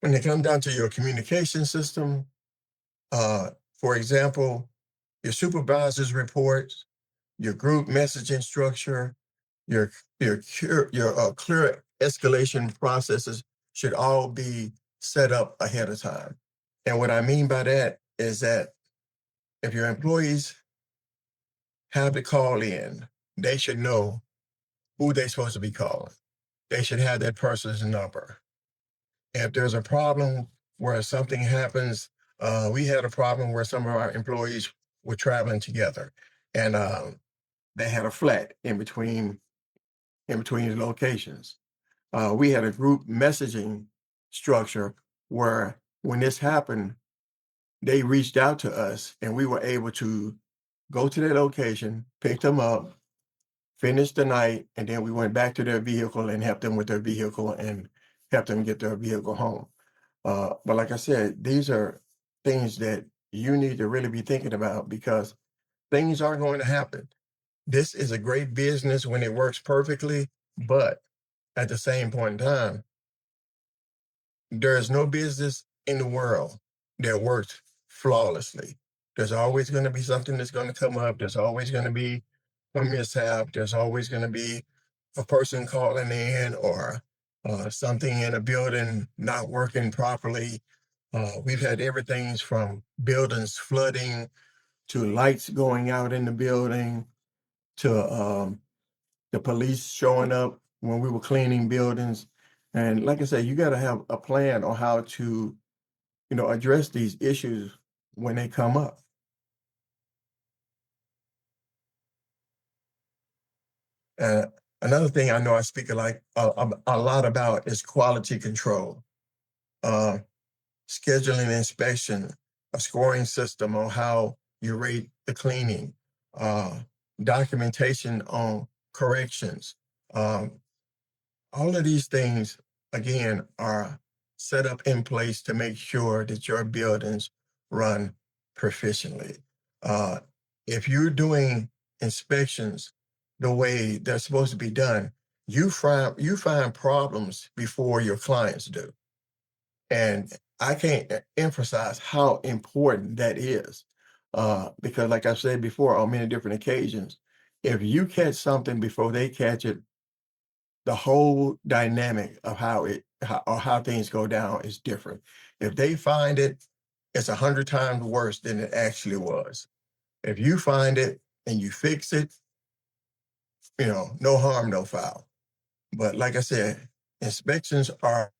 When it comes down to your communication system, for example, your supervisor's reports, your group messaging structure, your your clear escalation processes should all be set up ahead of time. And what I mean by that is that if your employees have to call in, they should know who they're supposed to be calling. They should have that person's number. If there's a problem where something happens, we had a problem where some of our employees were traveling together, and they had a flat in between the locations. We had a group messaging structure where when this happened, they reached out to us, and we were able to go to their location, pick them up, finish the night, and then we went back to their vehicle and helped them with their vehicle and helped them get their vehicle home. But like I said, these are things that you need to really be thinking about because things are going to happen. This is a great business when it works perfectly, but at the same point in time, there is no business in the world that works flawlessly. There's always going to be something that's going to come up. There's always going to be a mishap. There's always going to be a person calling in or something in a building not working properly. We've had everything from buildings flooding to lights going out in the building to the police showing up when we were cleaning buildings. And like I said, you got to have a plan on how to, address these issues when they come up. Uh, Another thing I know I speak a lot about is quality control, uh, scheduling inspection, a scoring system on how you rate the cleaning, uh, documentation on corrections. Um, all of these things, again, are set up in place to make sure that your buildings run proficiently. Uh, if you're doing inspections the way they're supposed to be done, you find problems before your clients do. And I can't emphasize how important that is. Because like I've said before on many different occasions, if you catch something before they catch it, the whole dynamic of how things go down is different. If they find it, it's 100 times worse than it actually was. If you find it and you fix it, no harm, no foul. But like I said, inspections are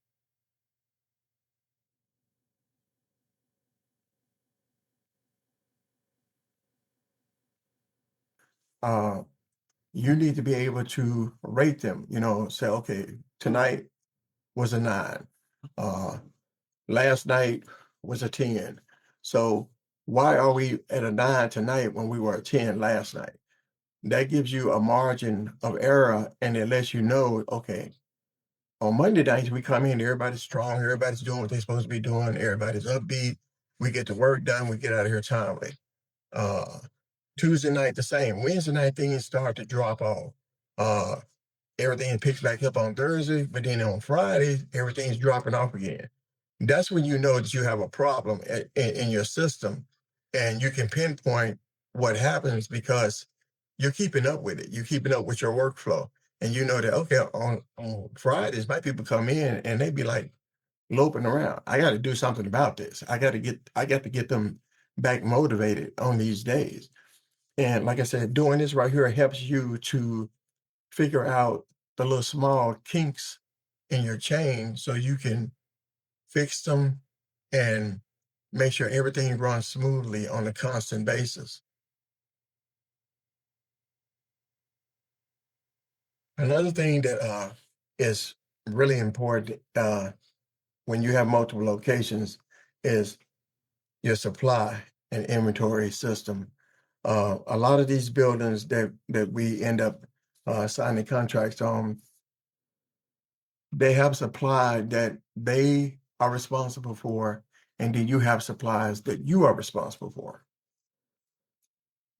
uh, you need to be able to rate them, say, okay, tonight was a 9. Uh, Last night was a 10. So why are we at a 9 tonight when we were a 10 last night? That gives you a margin of error and it lets you know, okay, on Monday nights we come in, everybody's strong, everybody's doing what they're supposed to be doing, everybody's upbeat, we get the work done, we get out of here timely. Uh, Tuesday night the same. Wednesday night things start to drop off. Uh, Everything picks back up on Thursday, but then on Friday, everything's dropping off again. That's when you know that you have a problem in your system and you can pinpoint what happens because you're keeping up with it. You're keeping up with your workflow. And you know that, okay, on Fridays, my people come in and they be like loping around. I got to do something about this. I got to get them back motivated on these days. And like I said, doing this right here helps you to figure out the little small kinks in your chain so you can fix them and make sure everything runs smoothly on a constant basis. Another thing that is really important when you have multiple locations is your supply and inventory system. A lot of these buildings that we end up signing contracts on, they have supply that they are responsible for, and then you have supplies that you are responsible for.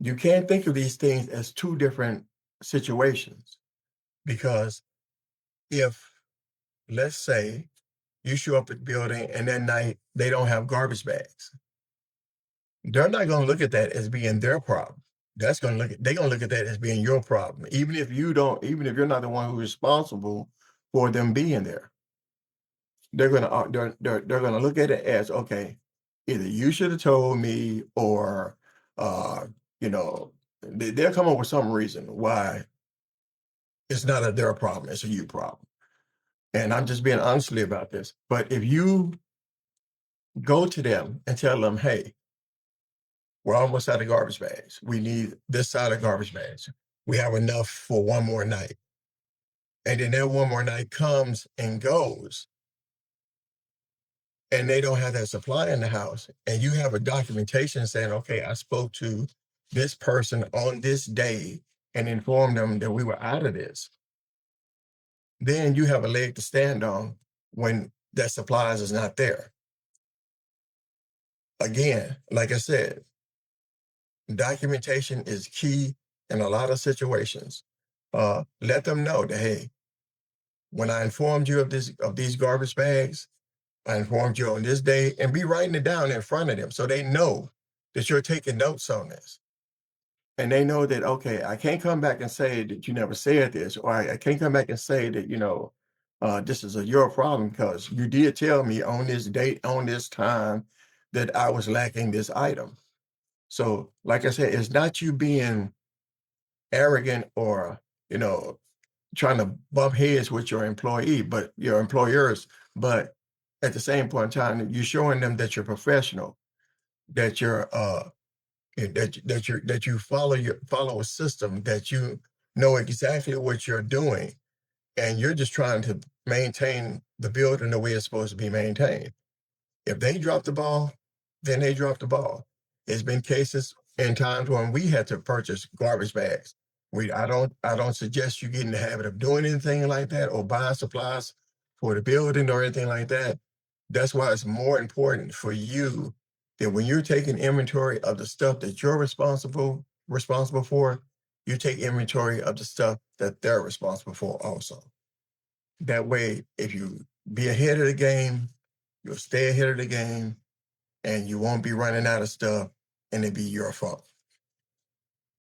You can't think of these things as two different situations because if, let's say, you show up at the building and that night they don't have garbage bags. They're not going to look at that as being their problem. That's going to they're going to look at that as being your problem. Even if you're not the one who's responsible for them being there, they're going to look at it as, okay, either you should have told me or, uh, you know, they'll come up with some reason why it's not their problem. It's a you problem. And I'm just being honestly about this. But if you go to them and tell them, hey, we're almost out of garbage bags. We need this side of garbage bags. We have enough for one more night. And then that one more night comes and goes, and they don't have that supply in the house. And you have a documentation saying, okay, I spoke to this person on this day and informed them that we were out of this. Then you have a leg to stand on when that supplies is not there. Again, like I said, documentation is key in a lot of situations. Let them know that, hey, when I informed you of these garbage bags, I informed you on this day, and be writing it down in front of them so they know that you're taking notes on this. And they know that, okay, I can't come back and say that you never said this, or I can't come back and say that, this is your problem because you did tell me on this date, on this time, that I was lacking this item. So, like I said, it's not you being arrogant or, you know, trying to bump heads with your employee, but your employers, but at the same point in time, you're showing them that you're professional, that you're that you follow a system, that you know exactly what you're doing, and you're just trying to maintain the building the way it's supposed to be maintained. If they drop the ball, then they drop the ball. There's been cases and times when we had to purchase garbage bags. I don't suggest you get in the habit of doing anything like that or buying supplies for the building or anything like that. That's why it's more important for you that when you're taking inventory of the stuff that you're responsible for, you take inventory of the stuff that they're responsible for also. That way, if you be ahead of the game, you'll stay ahead of the game and you won't be running out of stuff and it be your fault.